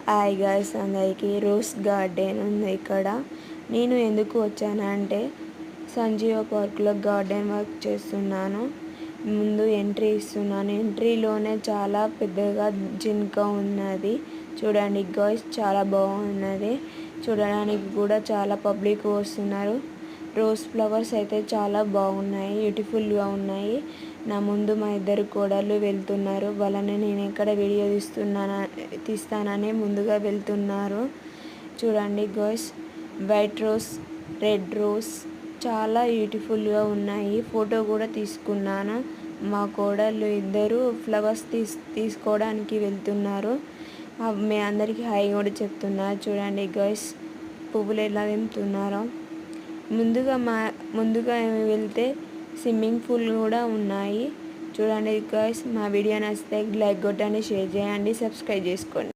Hi guys, అందరికీ rose garden ఉంది ఇక్కడ. నేను ఎందుకు వచ్చానంటే సంజీవ పార్క్లో గార్డెన్ వర్క్ చేస్తున్నాను. ముందు ఎంట్రీ ఇస్తున్నాను. ఎంట్రీలోనే చాలా పెద్దగా జింక ఉన్నది. చూడండి గాయ్స్, చాలా బాగున్నది. చూడడానికి కూడా చాలా పబ్లిక్ వస్తున్నారు. రోజ్ ఫ్లవర్స్ అయితే చాలా బాగున్నాయి, బ్యూటిఫుల్గా ఉన్నాయి. నా ముందు మా ఇద్దరు కోడళ్ళు వెళ్తున్నారు. వాళ్ళని నేను ఎక్కడ వీడియో తీస్తానని ముందుగా వెళ్తున్నారు. చూడండి guys, white rose, red rose చాలా బ్యూటిఫుల్గా ఉన్నాయి. ఫోటో కూడా తీసుకున్నాను. మా కోడళ్ళు ఇద్దరు ఫ్లవర్స్ తీసుకోవడానికి వెళ్తున్నారు. మీ అందరికీ హాయ్ కూడా చెప్తున్నారు. చూడండి గాయ్స్, పువ్వులు ఎలా తెంపుతున్నారో. ముందుగా వెళ్తే స్విమ్మింగ్ పూల్ కూడా ఉన్నాయి. చూడండి గాయ్స్, మా వీడియో నచ్చితే లైక్ కొట్టండి, షేర్ చేయండి, సబ్స్క్రైబ్ చేసుకోండి.